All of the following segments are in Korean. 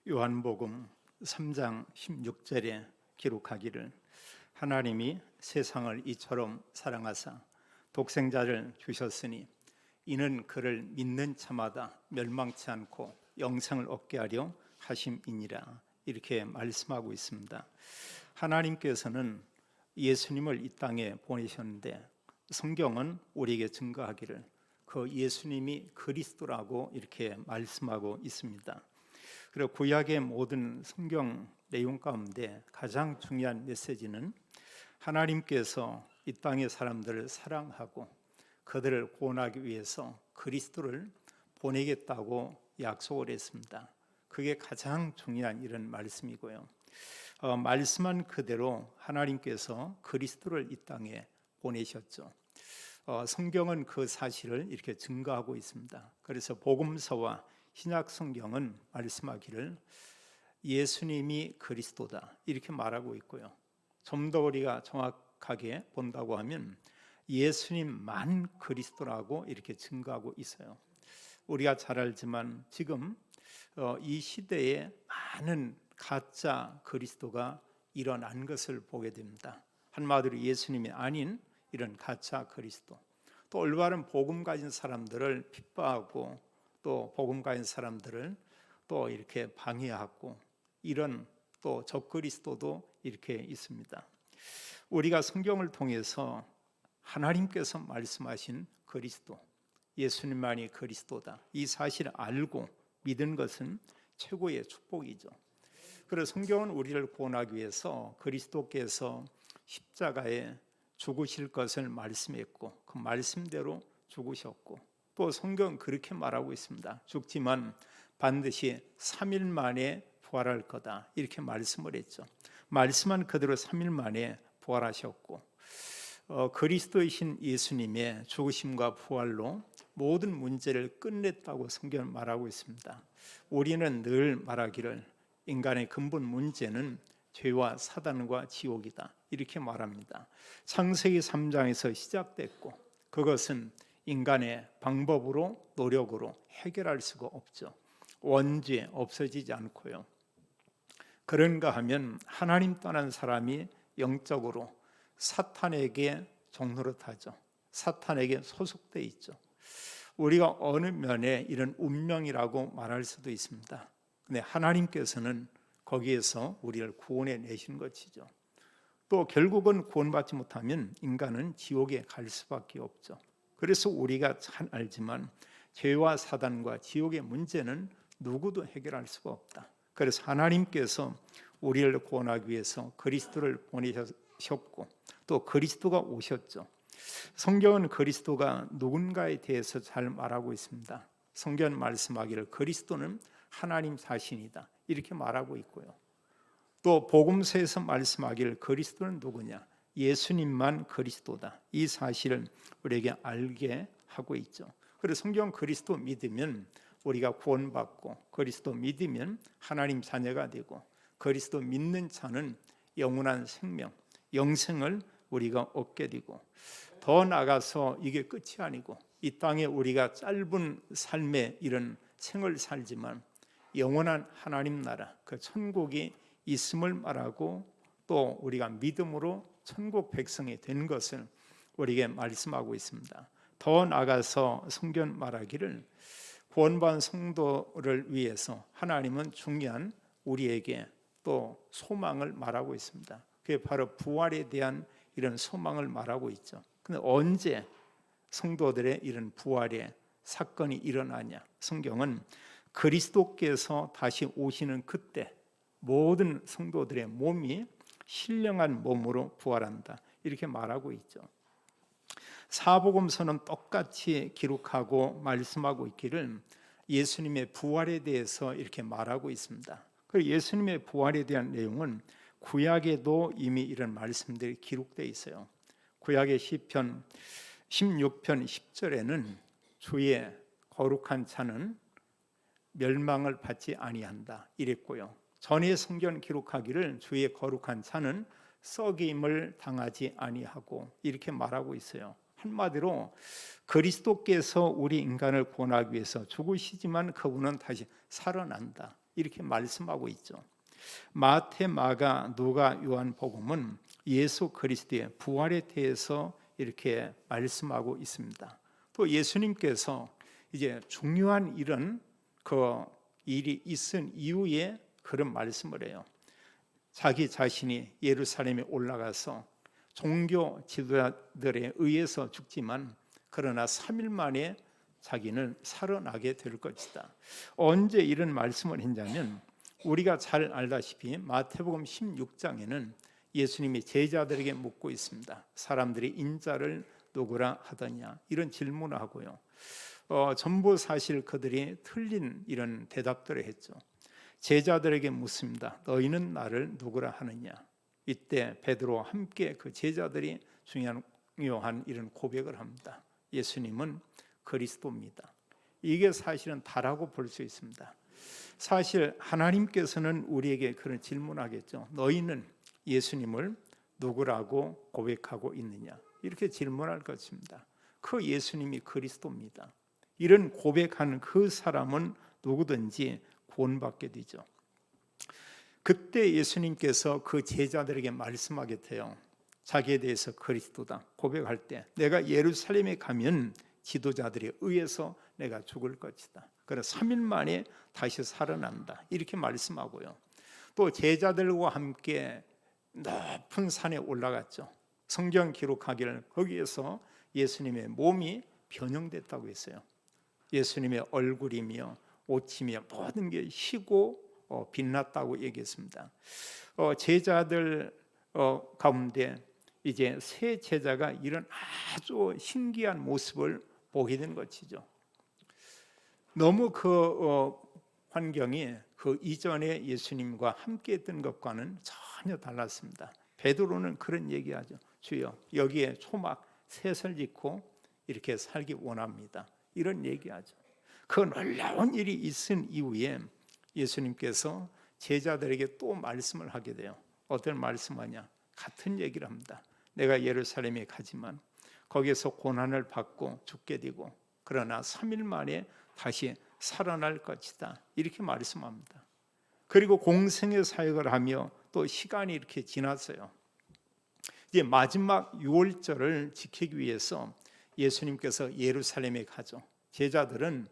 요한복음 3장 16절에 기록하기를 하나님이 세상을 이처럼 사랑하사 독생자를 주셨으니 이는 그를 믿는 자마다 멸망치 않고 영생을 얻게 하려 하심이니라. 이렇게 말씀하고 있습니다. 하나님께서는 예수님을 이 땅에 보내셨는데 성경은 우리에게 증거하기를 그 예수님이 그리스도라고 이렇게 말씀하고 있습니다. 그리고 구약의 모든 성경 내용 가운데 가장 중요한 메시지는 하나님께서 이 땅의 사람들을 사랑하고 그들을 구원하기 위해서 그리스도를 보내겠다고 약속을 했습니다. 그게 가장 중요한 이런 말씀이고요. 말씀한 그대로 하나님께서 그리스도를 이 땅에 보내셨죠. 성경은 그 사실을 이렇게 증거하고 있습니다. 그래서 복음서와 신약 성경은 말씀하기를 예수님이 그리스도다 이렇게 말하고 있고요. 좀 더 우리가 정확하게 본다고 하면 예수님만 그리스도라고 이렇게 증거하고 있어요. 우리가 잘 알지만 지금 이 시대에 많은 가짜 그리스도가 일어난 것을 보게 됩니다. 한마디로 예수님이 아닌 이런 가짜 그리스도, 또 올바른 복음 가진 사람들을 핍박하고 또 복음 가진 사람들을 또 이렇게 방해하고 이런 또 적그리스도도 이렇게 있습니다. 우리가 성경을 통해서 하나님께서 말씀하신 그리스도, 예수님만이 그리스도다 이 사실을 알고 믿은 것은 최고의 축복이죠. 그래서 성경은 우리를 구원하기 위해서 그리스도께서 십자가에 죽으실 것을 말씀했고 그 말씀대로 죽으셨고 또 성경은 그렇게 말하고 있습니다. 죽지만 반드시 3일 만에 부활할 거다 이렇게 말씀을 했죠. 말씀한 그대로 3일 만에 부활하셨고 그리스도이신 예수님의 죽으심과 부활로 모든 문제를 끝냈다고 성경은 말하고 있습니다. 우리는 늘 말하기를 인간의 근본 문제는 죄와 사단과 지옥이다 이렇게 말합니다. 창세기 3장에서 시작됐고 그것은 인간의 방법으로 노력으로 해결할 수가 없죠. 원죄 없어지지 않고요. 그런가 하면 하나님 떠난 사람이 영적으로 사탄에게 종노릇하죠. 사탄에게 소속돼 있죠. 우리가 어느 면에 이런 운명이라고 말할 수도 있습니다. 근데 하나님께서는 거기에서 우리를 구원해 내신 것이죠. 또 결국은 구원받지 못하면 인간은 지옥에 갈 수밖에 없죠. 그래서 우리가 잘 알지만 죄와 사단과 지옥의 문제는 누구도 해결할 수가 없다. 그래서 하나님께서 우리를 구원하기 위해서 그리스도를 보내셨고 또 그리스도가 오셨죠. 성경은 그리스도가 누군가에 대해서 잘 말하고 있습니다. 성경은 말씀하기를 그리스도는 하나님 자신이다 이렇게 말하고 있고요. 또 복음서에서 말씀하기를 그리스도는 누구냐? 예수님만 그리스도다. 이 사실을 우리에게 알게 하고 있죠. 그래서 성경 그리스도 믿으면 우리가 구원받고 그리스도 믿으면 하나님 자녀가 되고 그리스도 믿는 자는 영원한 생명, 영생을 우리가 얻게 되고 더 나아가서 이게 끝이 아니고 이 땅에 우리가 짧은 삶의 이런 생을 살지만 영원한 하나님 나라, 그 천국이 있음을 말하고 또 우리가 믿음으로 천국 백성이 된 것을 우리에게 말씀하고 있습니다. 더 나아가서 성경 말하기를 구원받은 성도를 위해서 하나님은 중요한 우리에게 또 소망을 말하고 있습니다. 그게 바로 부활에 대한 이런 소망을 말하고 있죠. 근데 언제 성도들의 이런 부활의 사건이 일어나냐? 성경은 그리스도께서 다시 오시는 그때 모든 성도들의 몸이 신령한 몸으로 부활한다 이렇게 말하고 있죠. 사복음서는 똑같이 기록하고 말씀하고 있기를 예수님의 부활에 대해서 이렇게 말하고 있습니다. 그리고 예수님의 부활에 대한 내용은 구약에도 이미 이런 말씀들이 기록되어 있어요. 구약의 시편 16편 10절에는 주의 거룩한 자는 멸망을 받지 아니한다 이랬고요. 전에 성경 기록하기를 주의 거룩한 자는 썩임을 당하지 아니하고 이렇게 말하고 있어요. 한마디로 그리스도께서 우리 인간을 구원하기 위해서 죽으시지만 그분은 다시 살아난다 이렇게 말씀하고 있죠. 마태, 마가, 누가, 요한복음은 예수 그리스도의 부활에 대해서 이렇게 말씀하고 있습니다. 또 예수님께서 이제 중요한 일은 그 일이 있은 이후에 그런 말씀을 해요. 자기 자신이 예루살렘에 올라가서 종교 지도자들에 의해서 죽지만 그러나 3일 만에 자기는 살아나게 될 것이다. 언제 이런 말씀을 했냐면 우리가 잘 알다시피 마태복음 16장에는 예수님이 제자들에게 묻고 있습니다. 사람들이 인자를 누구라 하더냐 이런 질문을 하고요. 전부 사실 그들이 틀린 이런 대답들을 했죠. 제자들에게 묻습니다. 너희는 나를 누구라 하느냐. 이때 베드로와 함께 그 제자들이 중요한 이런 고백을 합니다. 예수님은 그리스도입니다. 이게 사실은 다라고 볼 수 있습니다. 사실 하나님께서는 우리에게 그런 질문하겠죠. 너희는 예수님을 누구라고 고백하고 있느냐 이렇게 질문할 것입니다. 그 예수님이 그리스도입니다. 이런 고백하는 그 사람은 누구든지 구원받게 되죠. 그때 예수님께서 그 제자들에게 말씀하게 돼요. 자기에 대해서 그리스도다 고백할 때 내가 예루살렘에 가면 지도자들에 의해서 내가 죽을 것이다. 그래서 3일 만에 다시 살아난다. 이렇게 말씀하고요. 또 제자들과 함께 높은 산에 올라갔죠. 성경 기록하기를 거기에서 예수님의 몸이 변형됐다고 했어요. 예수님의 얼굴이며 옷이며 모든 게 희고 빛났다고 얘기했습니다. 제자들 가운데 이제 세 제자가 이런 아주 신기한 모습을 보게 된 것이죠. 너무 그 환경이 그 이전에 예수님과 함께했던 것과는 전혀 달랐습니다. 베드로는 그런 얘기하죠. 주여 여기에 초막 셋을 짓고 이렇게 살기 원합니다. 이런 얘기하죠. 그 놀라운 일이 있은 이후에 예수님께서 제자들에게 또 말씀을 하게 돼요. 어떤 말씀하냐? 같은 얘기를 합니다. 내가 예루살렘에 가지만 거기에서 고난을 받고 죽게 되고 그러나 3일 만에 다시 살아날 것이다. 이렇게 말씀합니다. 그리고 공생의 사역을 하며 또 시간이 이렇게 지났어요. 이제 마지막 유월절을 지키기 위해서 예수님께서 예루살렘에 가죠. 제자들은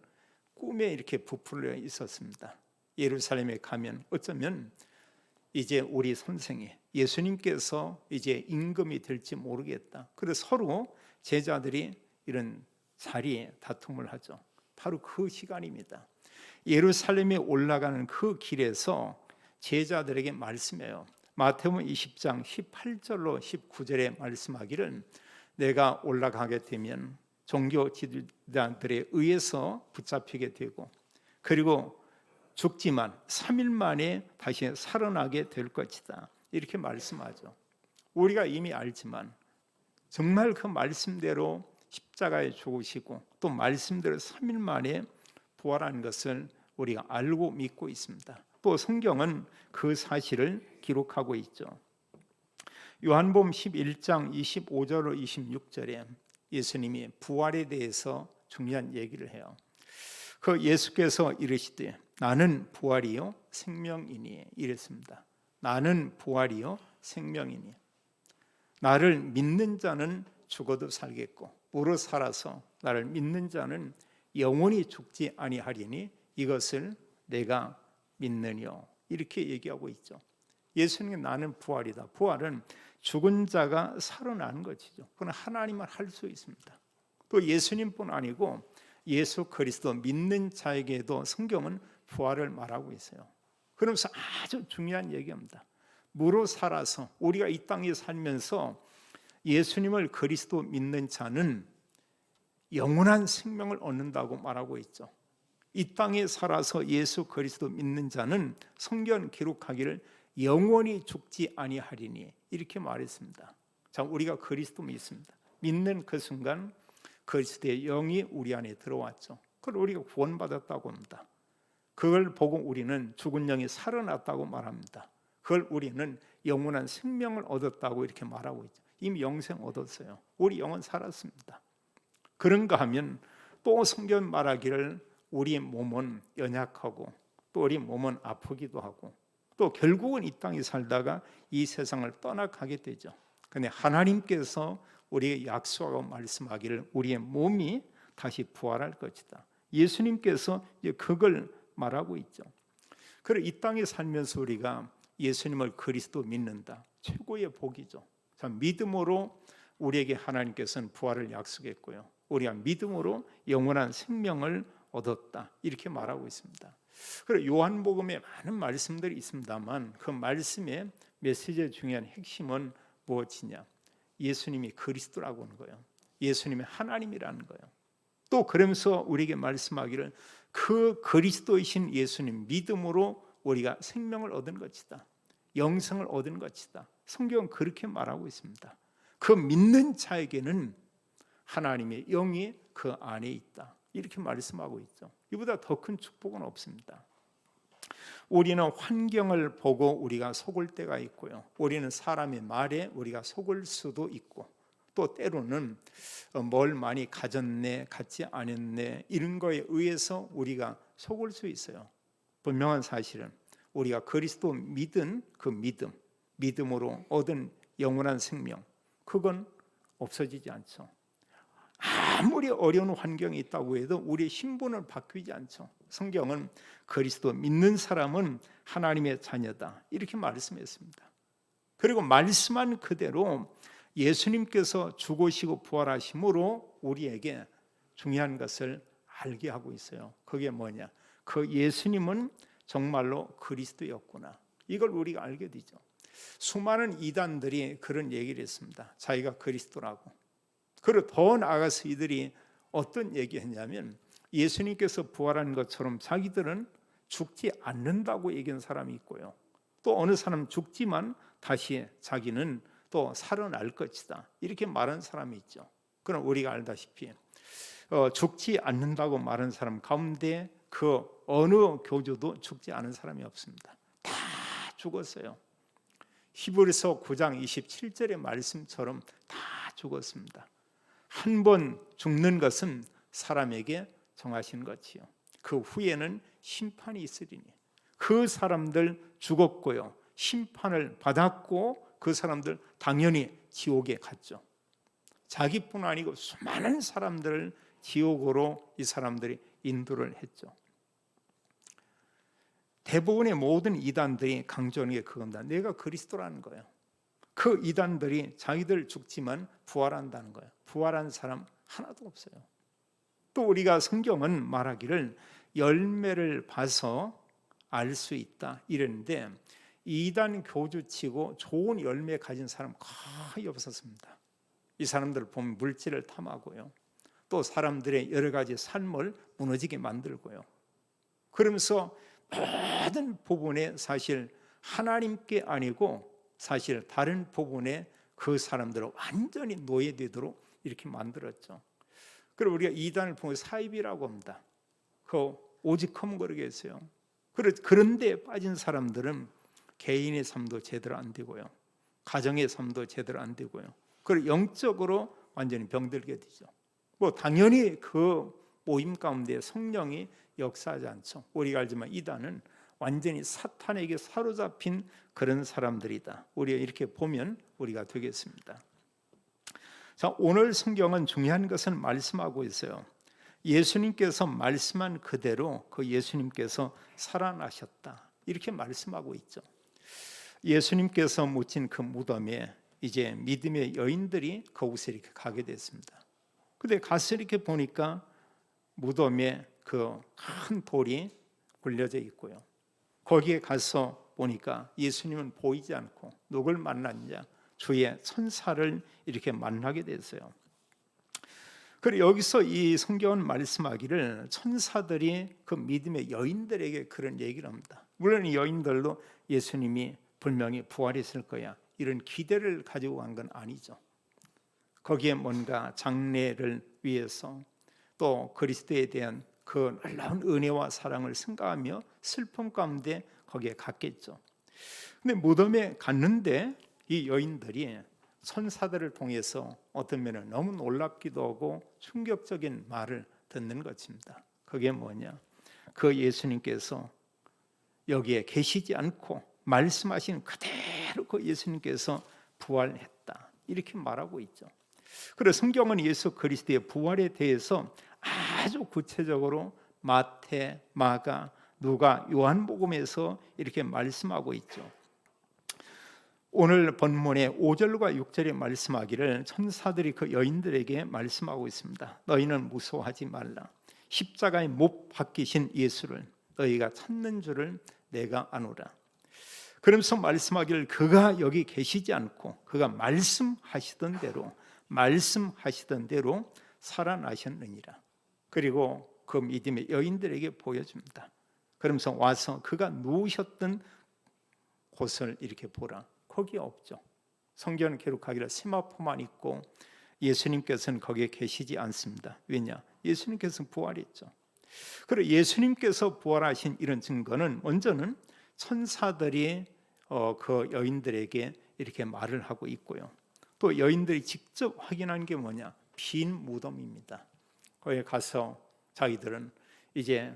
꿈에 이렇게 부풀려 있었습니다. 예루살렘에 가면 어쩌면 이제 우리 선생이 예수님께서 이제 임금이 될지 모르겠다. 그래서 서로 제자들이 이런 자리에 다툼을 하죠. 바로 그 시간입니다. 예루살렘에 올라가는 그 길에서 제자들에게 말씀해요. 마태복음 20장 18절로 19절에 말씀하기를 내가 올라가게 되면 종교 지도자들에 의해서 붙잡히게 되고 그리고 죽지만 3일 만에 다시 살아나게 될 것이다. 이렇게 말씀하죠. 우리가 이미 알지만 정말 그 말씀대로 십자가에 죽으시고 또 말씀대로 3일 만에 부활한 것을 우리가 알고 믿고 있습니다. 또 성경은 그 사실을 기록하고 있죠. 요한복음 11장 25절로 26절에 예수님이 부활에 대해서 중요한 얘기를 해요. 그 예수께서 이르시되 나는 부활이요 생명이니 이랬습니다. 나는 부활이요 생명이니 나를 믿는 자는 죽어도 살겠고 무릇 살아서 나를 믿는 자는 영원히 죽지 아니하리니 이것을 내가 믿느뇨 이렇게 얘기하고 있죠. 예수님은 나는 부활이다. 부활은 죽은 자가 살아나는 것이죠. 그건 하나님만 할 수 있습니다. 또 예수님뿐 아니고 예수 그리스도 믿는 자에게도 성경은 부활을 말하고 있어요. 그러면서 아주 중요한 얘기합니다. 무로 살아서 우리가 이 땅에 살면서 예수님을 그리스도 믿는 자는 영원한 생명을 얻는다고 말하고 있죠. 이 땅에 살아서 예수 그리스도 믿는 자는 성경 기록하기를 영원히 죽지 아니하리니 이렇게 말했습니다. 자, 우리가 그리스도 믿습니다. 믿는 그 순간 그리스도의 영이 우리 안에 들어왔죠. 그걸 우리가 구원받았다고 합니다. 그걸 보고 우리는 죽은 영이 살아났다고 말합니다. 그걸 우리는 영원한 생명을 얻었다고 이렇게 말하고 있죠. 이미 영생 얻었어요. 우리 영은 살았습니다. 그런가 하면 또 성경 말하기를 우리 몸은 연약하고 또 우리 몸은 아프기도 하고 또 결국은 이 땅에 살다가 이 세상을 떠나가게 되죠. 근데 하나님께서 우리에게 약속하고 말씀하기를 우리의 몸이 다시 부활할 것이다. 예수님께서 이제 그걸 말하고 있죠. 그래 이 땅에 살면서 우리가 예수님을 그리스도 믿는다. 최고의 복이죠. 참 믿음으로 우리에게 하나님께서는 부활을 약속했고요. 우리가 믿음으로 영원한 생명을 얻었다. 이렇게 말하고 있습니다. 그리고 요한복음에 많은 말씀들이 있습니다만 그 말씀의 메시지의 중요한 핵심은 무엇이냐? 예수님이 그리스도라고 하는 거예요. 예수님이 하나님이라는 거예요. 또 그러면서 우리에게 말씀하기를 그 그리스도이신 예수님 믿음으로 우리가 생명을 얻은 것이다. 영생을 얻은 것이다. 성경은 그렇게 말하고 있습니다. 그 믿는 자에게는 하나님의 영이 그 안에 있다. 이렇게 말씀하고 있죠. 이보다 더 큰 축복은 없습니다. 우리는 환경을 보고 우리가 속을 때가 있고요. 우리는 사람의 말에 우리가 속을 수도 있고 또 때로는 뭘 많이 가졌네, 갖지 않았네 이런 거에 의해서 우리가 속을 수 있어요. 분명한 사실은 우리가 그리스도 믿은 그 믿음으로 얻은 영원한 생명 그건 없어지지 않죠. 아무리 어려운 환경이 있다고 해도 우리의 신분을 바뀌지 않죠. 성경은 그리스도 믿는 사람은 하나님의 자녀다 이렇게 말씀했습니다. 그리고 말씀한 그대로 예수님께서 죽으시고 부활하심으로 우리에게 중요한 것을 알게 하고 있어요. 그게 뭐냐? 그 예수님은 정말로 그리스도였구나. 이걸 우리가 알게 되죠. 수많은 이단들이 그런 얘기를 했습니다. 자기가 그리스도라고. 그리고 더 나아가서 이들이 어떤 얘기했냐면 예수님께서 부활한 것처럼 자기들은 죽지 않는다고 얘기한 사람이 있고요. 또 어느 사람 죽지만 다시 자기는 또 살아날 것이다. 이렇게 말한 사람이 있죠. 그럼 우리가 알다시피 죽지 않는다고 말한 사람 가운데 그 어느 교주도 죽지 않은 사람이 없습니다. 다 죽었어요. 히브리서 9장 27절의 말씀처럼 다 죽었습니다. 한 번 죽는 것은 사람에게 정하신 것이요. 그 후에는 심판이 있으리니 그 사람들 죽었고요. 심판을 받았고 그 사람들 당연히 지옥에 갔죠. 자기뿐 아니고 수많은 사람들을 지옥으로 이 사람들이 인도를 했죠. 대부분의 모든 이단들이 강조하는 게 그겁니다. 내가 그리스도라는 거예요. 그 이단들이 자기들 죽지만 부활한다는 거예요. 부활한 사람 하나도 없어요. 또 우리가 성경은 말하기를 열매를 봐서 알 수 있다 이랬는데 이단 교주치고 좋은 열매 가진 사람 거의 없었습니다. 이 사람들을 보면 물질을 탐하고요. 또 사람들의 여러 가지 삶을 무너지게 만들고요. 그러면서 모든 부분에 사실 하나님께 아니고 사실 다른 부분에 그 사람들을 완전히 노예되도록 이렇게 만들었죠. 그리고 우리가 이단을 보면 사입이라고 합니다. 그 오직 허물거리겠어요. 그런데 빠진 사람들은 개인의 삶도 제대로 안 되고요. 가정의 삶도 제대로 안 되고요. 그리고 영적으로 완전히 병들게 되죠. 뭐 당연히 그 모임 가운데 성령이 역사하지 않죠. 우리가 알지만 이단은 완전히 사탄에게 사로잡힌 그런 사람들이다. 우리가 이렇게 보면 우리가 되겠습니다. 자, 오늘 성경은 중요한 것은 말씀하고 있어요. 예수님께서 말씀한 그대로 그 예수님께서 살아나셨다. 이렇게 말씀하고 있죠. 예수님께서 묻힌 그 무덤에 이제 믿음의 여인들이 거기서 이렇게 가게 됐습니다. 근데 가서 이렇게 보니까 무덤에 그 큰 돌이 굴려져 있고요. 거기에 가서 보니까 예수님은 보이지 않고 누굴 만났냐? 주의 천사를 이렇게 만나게 됐어요. 그리고 여기서 이 성경은 말씀하기를 천사들이 그 믿음의 여인들에게 그런 얘기를 합니다. 물론 이 여인들도 예수님이 분명히 부활했을 거야 이런 기대를 가지고 간 건 아니죠. 거기에 뭔가 장래를 위해서 또 그리스도에 대한 그 놀라운 은혜와 사랑을 생각하며 슬픔 가운데 거기에 갔겠죠. 근데 무덤에 갔는데 이 여인들이 천사들을 통해서 어떤 면은 너무 놀랍기도 하고 충격적인 말을 듣는 것입니다. 그게 뭐냐? 그 예수님께서 여기에 계시지 않고 말씀하신 그대로 그 예수님께서 부활했다, 이렇게 말하고 있죠. 그래서 성경은 예수 그리스도의 부활에 대해서 아주 구체적으로 마태, 마가, 누가, 요한복음에서 이렇게 말씀하고 있죠. 오늘 본문의 5절과 6절에 말씀하기를 천사들이 그 여인들에게 말씀하고 있습니다. 너희는 무서워하지 말라. 십자가에 못 박히신 예수를 너희가 찾는 줄을 내가 아노라. 그러면서 말씀하기를 그가 여기 계시지 않고 그가 말씀하시던 대로 살아나셨느니라. 그리고 그 믿음의 여인들에게 보여줍니다. 그러면서 와서 그가 누우셨던 곳을 이렇게 보라. 거기 없죠. 성경은 기록하기를 세마포만 있고 예수님께서는 거기에 계시지 않습니다. 왜냐? 예수님께서는 부활했죠. 그리고 예수님께서 부활하신 이런 증거는 먼저는 천사들이 그 여인들에게 이렇게 말을 하고 있고요. 또 여인들이 직접 확인한 게 뭐냐? 빈 무덤입니다. 거기에 가서 자기들은 이제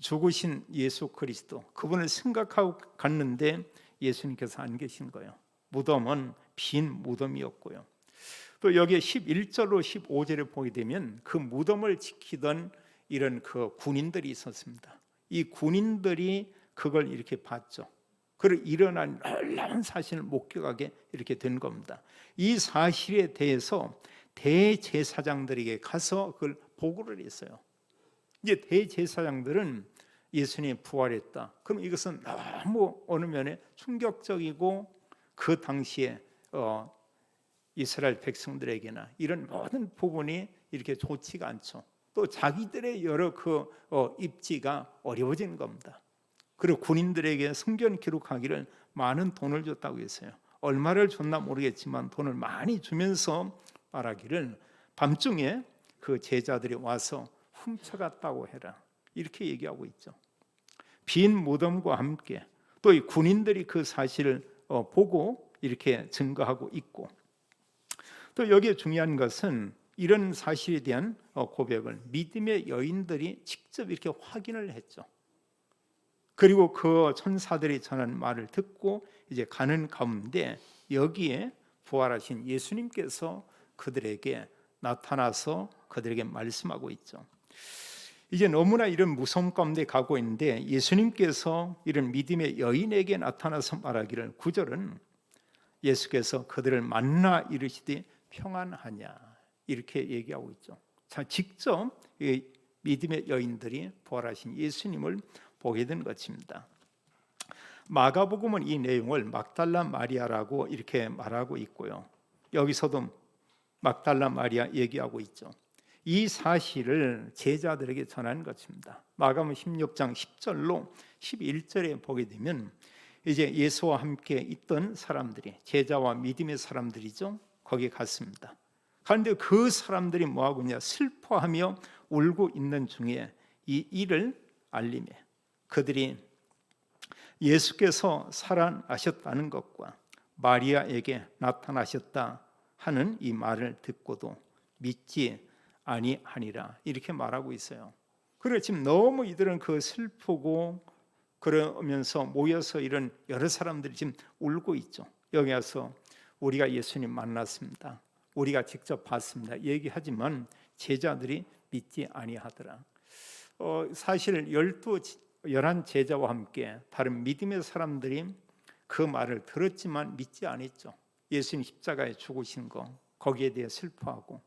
죽으신 예수 그리스도 그분을 생각하고 갔는데 예수님께서 안 계신 거예요. 무덤은 빈 무덤이었고요. 또 여기에 11절로 15절에 보게 되면 그 무덤을 지키던 이런 그 군인들이 있었습니다. 이 군인들이 그걸 이렇게 봤죠. 그리고 일어난 놀라운 사실을 목격하게 이렇게 된 겁니다. 이 사실에 대해서 대제사장들에게 가서 그걸 보고를 했어요. 이제 대제사장들은 예수님이 부활했다. 그럼 이것은 너무 어느 면에 충격적이고 그 당시에 이스라엘 백성들에게나 이런 모든 부분이 이렇게 좋지가 않죠. 또 자기들의 여러 그 입지가 어려워진 겁니다. 그리고 군인들에게 성경 기록하기를 많은 돈을 줬다고 했어요. 얼마를 줬나 모르겠지만 돈을 많이 주면서 말하기를 밤중에 그 제자들이 와서 훔쳐갔다고 해라, 이렇게 얘기하고 있죠. 빈 무덤과 함께 또 이 군인들이 그 사실을 보고 이렇게 증거하고 있고, 또 여기에 중요한 것은 이런 사실에 대한 고백을 믿음의 여인들이 직접 이렇게 확인을 했죠. 그리고 그 천사들이 전한 말을 듣고 이제 가는 가운데 여기에 부활하신 예수님께서 그들에게 나타나서 그들에게 말씀하고 있죠. 이제 너무나 이런 무서움 가운데 가고 있는데 예수님께서 이런 믿음의 여인에게 나타나서 말하기를 9절은 예수께서 그들을 만나 이르시되 평안하냐, 이렇게 얘기하고 있죠. 자, 직접 이 믿음의 여인들이 부활하신 예수님을 보게 된 것입니다. 마가복음은 이 내용을 막달라 마리아라고 이렇게 말하고 있고요. 여기서도 막달라 마리아 얘기하고 있죠. 이 사실을 제자들에게 전한 것입니다. 마가복음 16장 10절로 11절에 보게 되면 이제 예수와 함께 있던 사람들이, 제자와 믿음의 사람들이죠, 거기에 갔습니다. 그런데 그 사람들이 뭐하고 있냐, 슬퍼하며 울고 있는 중에 이 일을 알림해 그들이 예수께서 살아나셨다는 것과 마리아에게 나타나셨다 하는 이 말을 듣고도 믿지 아니하니라, 이렇게 말하고 있어요. 그래 지금 너무 이들은 그 슬프고 그러면서 모여서 이런 여러 사람들이 지금 울고 있죠. 여기 와서 우리가 예수님 만났습니다, 우리가 직접 봤습니다 얘기하지만 제자들이 믿지 아니하더라. 사실 11 제자와 함께 다른 믿음의 사람들이 그 말을 들었지만 믿지 않았죠. 예수님 십자가에 죽으신 거 거기에 대해 슬퍼하고,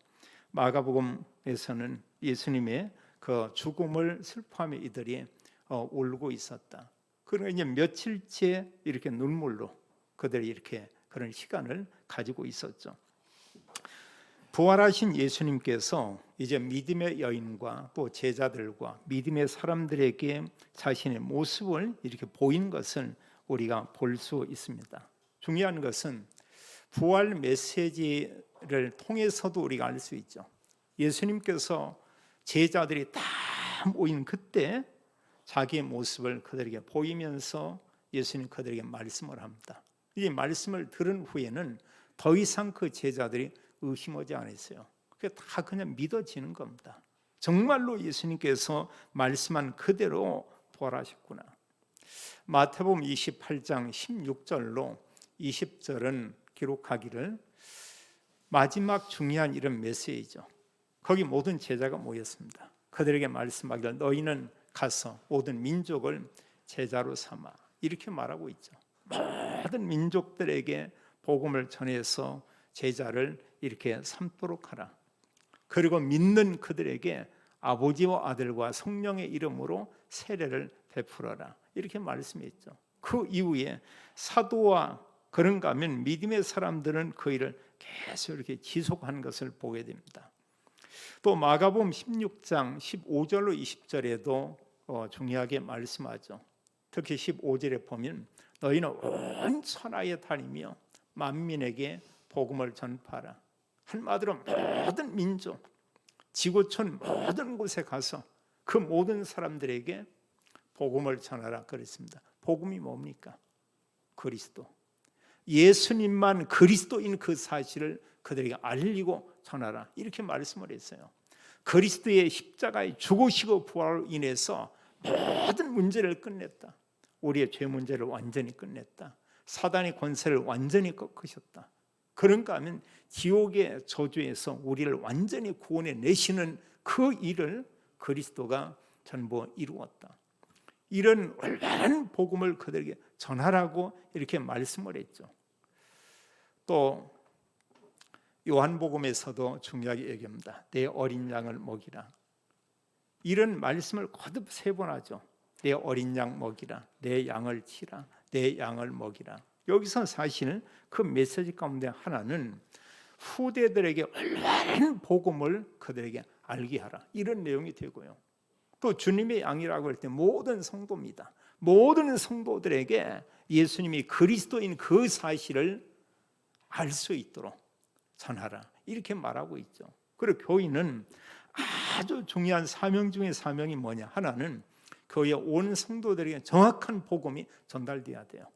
마가복음에서는 예수님의 그 죽음을 슬퍼하며 이들이 울고 있었다. 그러니까 이제 며칠째 이렇게 눈물로 그들이 이렇게 그런 시간을 가지고 있었죠. 부활하신 예수님께서 이제 믿음의 여인과 또 제자들과 믿음의 사람들에게 자신의 모습을 이렇게 보인 것을 우리가 볼 수 있습니다. 중요한 것은 부활 메시지를 통해서도 우리가 알 수 있죠. 예수님께서 제자들이 다 모인 그때 자기의 모습을 그들에게 보이면서 예수님 그들에게 말씀을 합니다. 이 말씀을 들은 후에는 더 이상 그 제자들이 의심하지 않았어요. 그게 다 그냥 믿어지는 겁니다. 정말로 예수님께서 말씀한 그대로 부활하셨구나. 마태복음 28장 16절로 20절은 기록하기를 마지막 중요한 이런 메시지죠. 거기 모든 제자가 모였습니다. 그들에게 말씀하기를 너희는 가서 모든 민족을 제자로 삼아, 이렇게 말하고 있죠. 모든 민족들에게 복음을 전해서 제자를 이렇게 삼도록 하라. 그리고 믿는 그들에게 아버지와 아들과 성령의 이름으로 세례를 베풀어라, 이렇게 말씀했죠. 그 이후에 사도와 그런가 하면 믿음의 사람들은 그 일을 계속 이렇게 지속한 것을 보게 됩니다. 또 마가복음 16장 15절로 20절에도 중요하게 말씀하죠. 특히 15절에 보면 너희는 온 천하에 다니며 만민에게 복음을 전파하라. 한마디로 모든 민족, 지구촌 모든 곳에 가서 그 모든 사람들에게 복음을 전하라 그랬습니다. 복음이 뭡니까? 그리스도. 예수님만 그리스도인 그 사실을 그들에게 알리고 전하라, 이렇게 말씀을 했어요. 그리스도의 십자가의 죽으시고 부활로 인해서 모든 문제를 끝냈다. 우리의 죄 문제를 완전히 끝냈다. 사단의 권세를 완전히 꺾으셨다. 그런가 하면 지옥의 저주에서 우리를 완전히 구원해 내시는 그 일을 그리스도가 전부 이루었다. 이런 올바른 복음을 그들에게 전하라고 이렇게 말씀을 했죠. 또 요한복음에서도 중요하게 얘기합니다. 내 어린 양을 먹이라. 이런 말씀을 거듭 3번 하죠. 내 어린 양 먹이라, 내 양을 치라, 내 양을 먹이라. 여기서 사실 그 메시지 가운데 하나는 후대들에게 올바른 복음을 그들에게 알게 하라, 이런 내용이 되고요. 또 주님의 양이라고 할 때 모든 성도입니다. 모든 성도들에게 예수님이 그리스도인 그 사실을 알 수 있도록 전하라, 이렇게 말하고 있죠. 그리고 교회는 아주 중요한 사명 중에 사명이 뭐냐? 하나는 교회 온 성도들에게 정확한 복음이 전달돼야 돼요.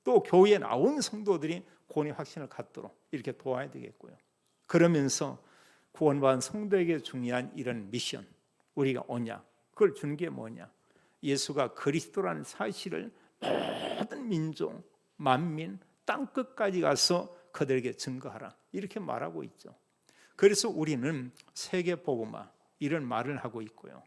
또 교회에 나온 성도들이 구원의 확신을 갖도록 이렇게 도와야 되겠고요. 그러면서 구원받은 성도에게 중요한 이런 미션, 우리가 언약, 그걸 준 게 뭐냐? 예수가 그리스도라는 사실을 모든 민족, 만민, 땅끝까지 가서 그들에게 증거하라, 이렇게 말하고 있죠. 그래서 우리는 세계복음화 이런 말을 하고 있고요.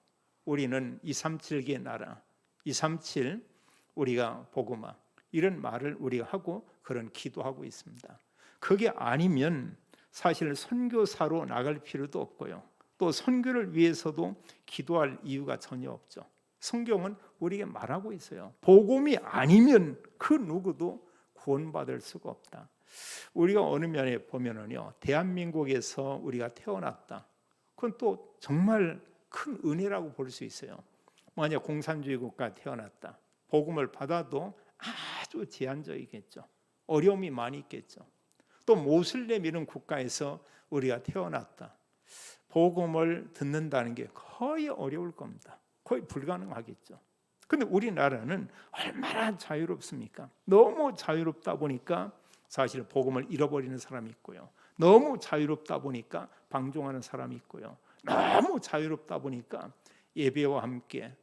우리는 237개 나라, 237 우리가 복음화 이런 말을 우리가 하고 그런 기도하고 있습니다. 그게 아니면 사실 선교사로 나갈 필요도 없고요. 또 선교를 위해서도 기도할 이유가 전혀 없죠. 성경은 우리에게 말하고 있어요. 복음이 아니면 그 누구도 구원받을 수가 없다. 우리가 어느 면에 보면은요, 대한민국에서 우리가 태어났다. 그건 또 정말 큰 은혜라고 볼 수 있어요. 만약 공산주의 국가에 태어났다. 복음을 받아도 아주 제한적이겠죠. 어려움이 많이 있겠죠. 또 모슬렘 이런 국가에서 우리가 태어났다. 복음을 듣는다는 게 거의 어려울 겁니다. 거의 불가능하겠죠. 근데 우리나라는 얼마나 자유롭습니까? 너무 자유롭다 보니까 사실 복음을 잃어버리는 사람이 있고요. 너무 자유롭다 보니까 방종하는 사람이 있고요. 너무 자유롭다 보니까 예배와 함께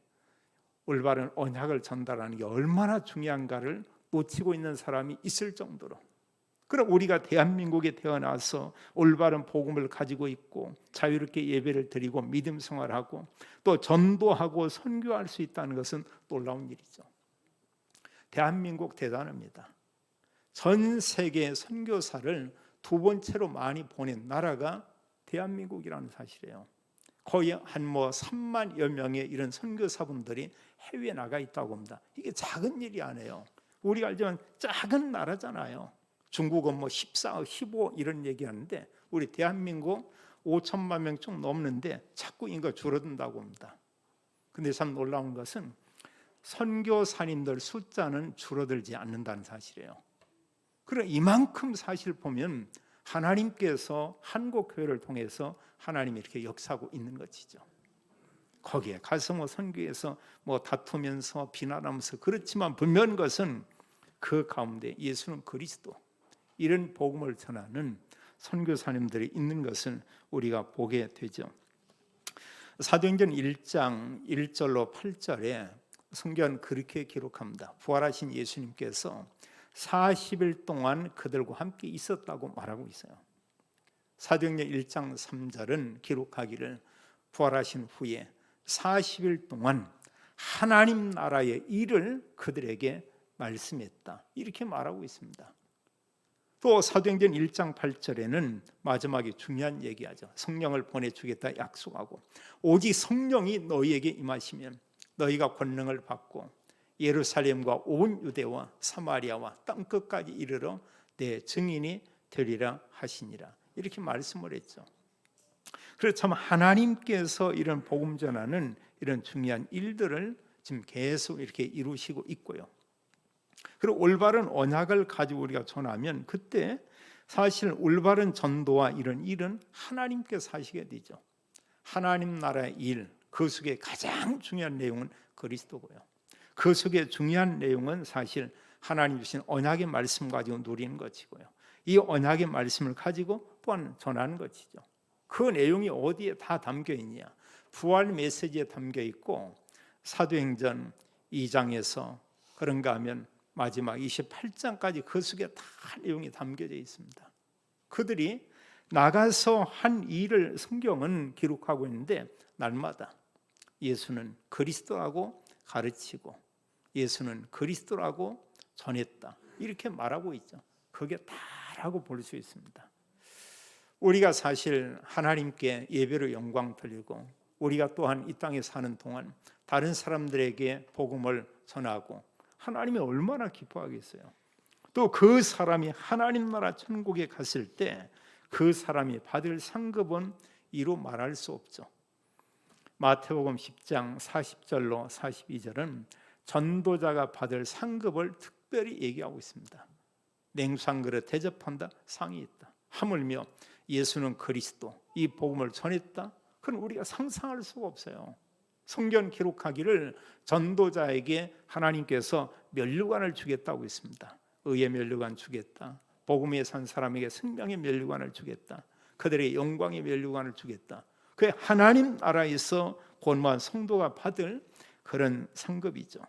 올바른 언약을 전달하는 게 얼마나 중요한가를 놓치고 있는 사람이 있을 정도로, 그럼 우리가 대한민국에 태어나서 올바른 복음을 가지고 있고 자유롭게 예배를 드리고 믿음 생활하고 또 전도하고 선교할 수 있다는 것은 놀라운 일이죠. 대한민국 대단합니다. 전 세계 선교사를 2번째로 많이 보낸 나라가 대한민국이라는 사실이에요. 거의 한 3만여 명의 이런 선교사분들이 해외에 나가 있다고 합니다. 이게 작은 일이 아니에요. 우리가 알지만 작은 나라잖아요. 중국은 14, 15 이런 얘기하는데 우리 대한민국 5천만 명 좀 넘는데 자꾸 인구가 줄어든다고 합니다. 근데 참 놀라운 것은 선교사님들 숫자는 줄어들지 않는다는 사실이에요. 그럼 이만큼 사실 보면 하나님께서 한국 교회를 통해서 하나님이 이렇게 역사하고 있는 것이죠. 거기에 가서 선교에서 다투면서 비난하면서 그렇지만 분명한 것은 그 가운데 예수는 그리스도, 이런 복음을 전하는 선교사님들이 있는 것을 우리가 보게 되죠. 사도행전 1장 1절로 8절에 성경은 그렇게 기록합니다. 부활하신 예수님께서 40일 동안 그들과 함께 있었다고 말하고 있어요. 사도행전 1장 3절은 기록하기를 부활하신 후에 40일 동안 하나님 나라의 일을 그들에게 말씀했다, 이렇게 말하고 있습니다. 또 사도행전 1장 8절에는 마지막에 중요한 얘기하죠. 성령을 보내주겠다 약속하고, 오직 성령이 너희에게 임하시면 너희가 권능을 받고 예루살렘과 온 유대와 사마리아와 땅끝까지 이르러 내 증인이 되리라 하시니라, 이렇게 말씀을 했죠. 그래서 참 하나님께서 이런 복음 전하는 이런 중요한 일들을 지금 계속 이렇게 이루시고 있고요. 그리고 올바른 언약을 가지고 우리가 전하면 그때 사실 올바른 전도와 이런 일은 하나님께서 하시게 되죠. 하나님 나라의 일, 그 속에 가장 중요한 내용은 그리스도고요. 그 속에 중요한 내용은 사실 하나님 주신 언약의 말씀 가지고 누리는 것이고요. 이 언약의 말씀을 가지고 또한 전하는 것이죠. 그 내용이 어디에 다 담겨 있냐? 부활 메시지에 담겨 있고, 사도행전 2장에서 그런가 하면 마지막 28장까지 그 속에 다 내용이 담겨져 있습니다. 그들이 나가서 한 일을 성경은 기록하고 있는데, 날마다 예수는 그리스도라고 가르치고 예수는 그리스도라고 전했다, 이렇게 말하고 있죠. 그게 다라고 볼 수 있습니다. 우리가 사실 하나님께 예배로 영광 돌리고, 우리가 또한 이 땅에 사는 동안 다른 사람들에게 복음을 전하고 하나님이 얼마나 기뻐하겠어요. 또 그 사람이 하나님 나라 천국에 갔을 때 그 사람이 받을 상급은 이루 말할 수 없죠. 마태복음 10장 40절로 42절은 전도자가 받을 상급을 특별히 얘기하고 있습니다. 냉수 한 그릇 대접한다, 상이 있다. 하물며 예수는 그리스도, 이 복음을 전했다. 그건 우리가 상상할 수가 없어요. 성경 기록하기를 전도자에게 하나님께서 면류관을 주겠다고 했습니다. 의의 면류관 주겠다. 복음에 산 사람에게 생명의 면류관을 주겠다. 그들의 영광의 면류관을 주겠다. 그 하나님 나라에서 권모한 성도가 받을 그런 상급이죠.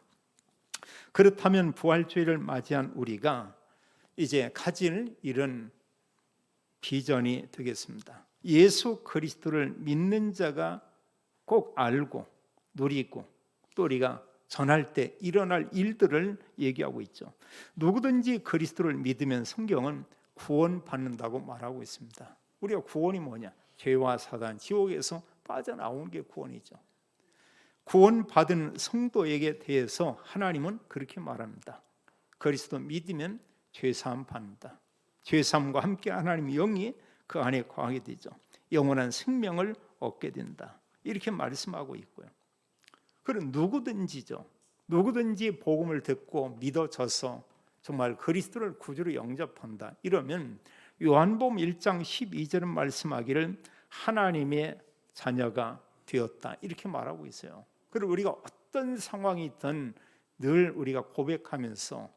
그렇다면 부활주의를 맞이한 우리가 이제 가질 이런 비전이 되겠습니다. 예수 그리스도를 믿는 자가 꼭 알고 누리고 또 우리가 전할 때 일어날 일들을 얘기하고 있죠. 누구든지 그리스도를 믿으면 성경은 구원받는다고 말하고 있습니다. 우리가 구원이 뭐냐? 죄와 사단, 지옥에서 빠져나오는 게 구원이죠. 구원받은 성도에게 대해서 하나님은 그렇게 말합니다. 그리스도 믿으면 죄사함 받는다. 죄사함과 함께 하나님의 영이 그 안에 거하게 되죠. 영원한 생명을 얻게 된다, 이렇게 말씀하고 있고요. 그럼 누구든지죠. 누구든지 복음을 듣고 믿어져서 정말 그리스도를 구주로 영접한다, 이러면 요한복음 1장 12절은 말씀하기를 하나님의 자녀가 되었다, 이렇게 말하고 있어요. 그리고 우리가 어떤 상황이 있든 늘 우리가 고백하면서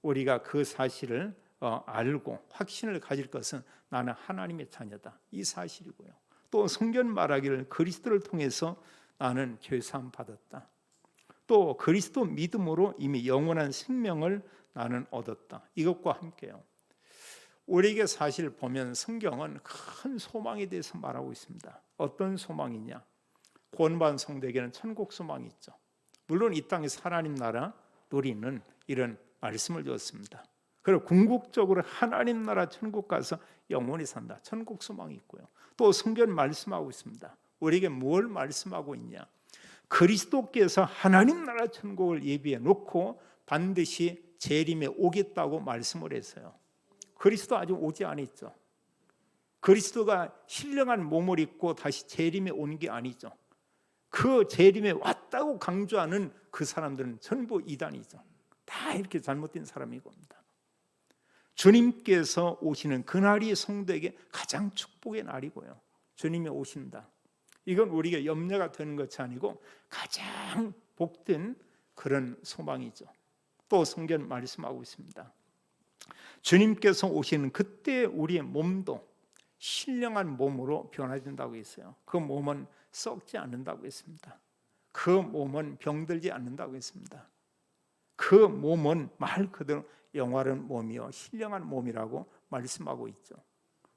우리가 그 사실을 알고 확신을 가질 것은 나는 하나님의 자녀다, 이 사실이고요. 또 성경 말하기를 그리스도를 통해서 나는 죄사함 받았다. 또 그리스도 믿음으로 이미 영원한 생명을 나는 얻었다. 이것과 함께요. 우리에게 사실 보면 성경은 큰 소망에 대해서 말하고 있습니다. 어떤 소망이냐? 구원받은 성도에게는 천국 소망이 있죠. 물론 이 땅에서 하나님 나라 누리는 이런 말씀을 주었습니다. 그리고 궁극적으로 하나님 나라 천국 가서 영원히 산다, 천국 소망이 있고요. 또 성경 말씀하고 있습니다. 우리에게 뭘 말씀하고 있냐? 그리스도께서 하나님 나라 천국을 예비해 놓고 반드시 재림에 오겠다고 말씀을 했어요. 그리스도 아직 오지 않았죠. 그리스도가 신령한 몸을 입고 다시 재림에 오는 게 아니죠. 그 재림에 왔다고 강조하는 그 사람들은 전부 이단이죠. 다 이렇게 잘못된 사람인 겁니다. 주님께서 오시는 그날이 성도에게 가장 축복의 날이고요. 주님이 오신다, 이건 우리가 염려가 되는 것이 아니고 가장 복된 그런 소망이죠. 또 성경 말씀하고 있습니다. 주님께서 오시는 그때 우리의 몸도 신령한 몸으로 변화된다고 했어요. 그 몸은 썩지 않는다고 했습니다. 그 몸은 병들지 않는다고 했습니다. 그 몸은 말 그대로 영화로운 몸이요 신령한 몸이라고 말씀하고 있죠.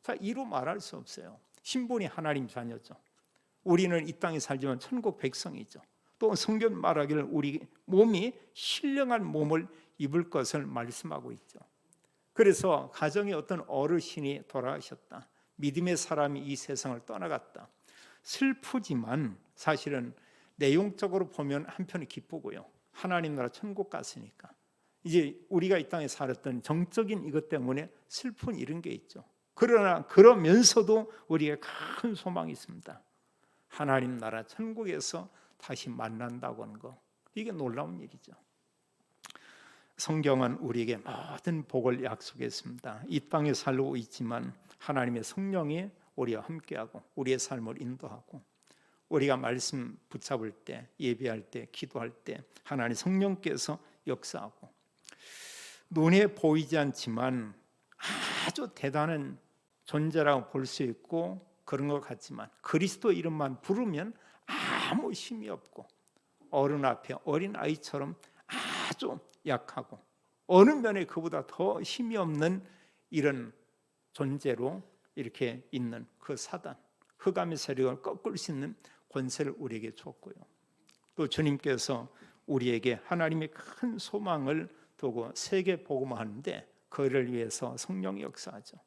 자, 이루 말할 수 없어요. 신분이 하나님 자녀죠. 우리는 이 땅에 살지만 천국 백성이죠. 또 성경 말하기를 우리 몸이 신령한 몸을 입을 것을 말씀하고 있죠. 그래서 가정에 어떤 어르신이 돌아가셨다. 믿음의 사람이 이 세상을 떠나갔다. 슬프지만 사실은 내용적으로 보면 한편이 기쁘고요. 하나님 나라 천국 갔으니까. 이제 우리가 이 땅에 살았던 정적인 이것 때문에 슬픈 이런 게 있죠. 그러나 그러면서도 우리가 큰 소망이 있습니다. 하나님 나라 천국에서 다시 만난다고 하는 거. 이게 놀라운 일이죠. 성경은 우리에게 모든 복을 약속했습니다. 이 땅에 살고 있지만 하나님의 성령이 우리와 함께하고 우리의 삶을 인도하고 우리가 말씀 붙잡을 때, 예배할 때, 기도할 때 하나님 성령께서 역사하고 눈에 보이지 않지만 아주 대단한 존재라고 볼 수 있고 그런 것 같지만 그리스도 이름만 부르면 아무 힘이 없고 어른 앞에 어린 아이처럼 아주 약하고 어느 면에 그보다 더 힘이 없는 이런 존재로 이렇게 있는 그 사단, 흑암의 세력을 꺾을 수 있는 권세를 우리에게 줬고요. 또 주님께서 우리에게 하나님의 큰 소망을 두고 세계 복음화하는데 그를 위해서 성령이 역사하죠.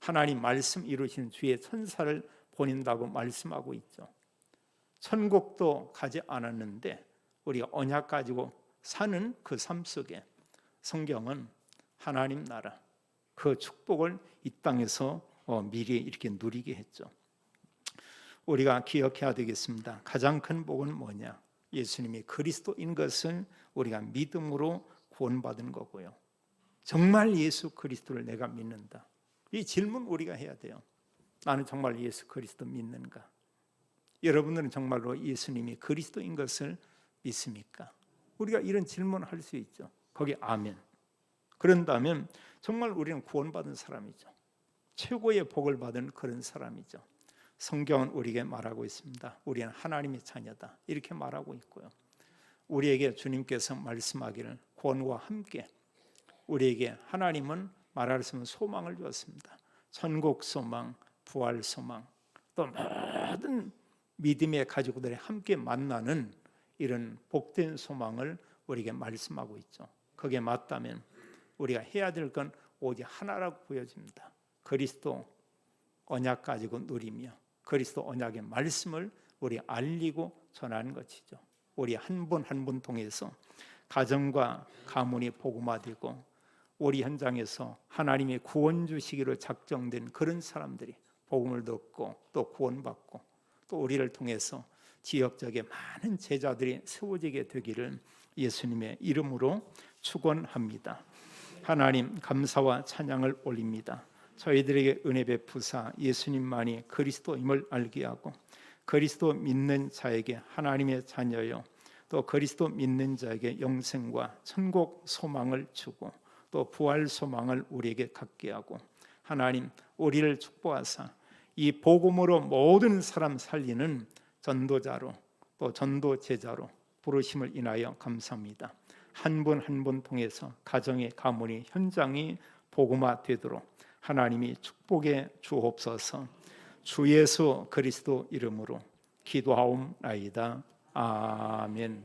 하나님 말씀 이루신 주의 천사를 보낸다고 말씀하고 있죠. 천국도 가지 않았는데 우리가 언약 가지고 사는 그 삶 속에 성경은 하나님 나라 그 축복을 이 땅에서 미리 이렇게 누리게 했죠. 우리가 기억해야 되겠습니다. 가장 큰 복은 뭐냐? 예수님이 그리스도인 것을 우리가 믿음으로 구원받은 거고요. 정말 예수 그리스도를 내가 믿는다. 이 질문 우리가 해야 돼요. 나는 정말 예수 그리스도 믿는가? 여러분들은 정말로 예수님이 그리스도인 것을 믿습니까? 우리가 이런 질문을 할 수 있죠. 거기 아멘. 그런다면 정말 우리는 구원받은 사람이죠. 최고의 복을 받은 그런 사람이죠. 성경은 우리에게 말하고 있습니다. 우리는 하나님의 자녀다. 이렇게 말하고 있고요. 우리에게 주님께서 말씀하기를 구원과 함께 우리에게 하나님은 말할 수 없는 소망을 주었습니다. 천국 소망, 부활 소망, 또 모든 믿음의 가족들이 함께 만나는 이런 복된 소망을 우리에게 말씀하고 있죠. 그게 맞다면 우리가 해야 될 건 오직 하나라고 보여집니다. 그리스도 언약 가지고 누리며 그리스도 언약의 말씀을 우리 알리고 전하는 것이죠. 우리 한 분 한 분 통해서 가정과 가문이 복음화되고 우리 현장에서 하나님의 구원 주시기로 작정된 그런 사람들이 복음을 듣고 또 구원받고 또 우리를 통해서 지역적에 많은 제자들이 세워지게 되기를 예수님의 이름으로 축원합니다. 하나님 감사와 찬양을 올립니다. 저희들에게 은혜 베푸사 예수님만이 그리스도임을 알게 하고 그리스도 믿는 자에게 하나님의 자녀요 또 그리스도 믿는 자에게 영생과 천국 소망을 주고 또 부활 소망을 우리에게 갖게 하고 하나님 우리를 축복하사 이 복음으로 모든 사람 살리는 전도자로 또 전도 제자로 부르심을 인하여 감사합니다. 한 분 한 분 통해서 가정의 가문이 현장이 복음화 되도록 하나님이 축복해 주옵소서. 주 예수 그리스도 이름으로 기도하옵나이다. 아멘.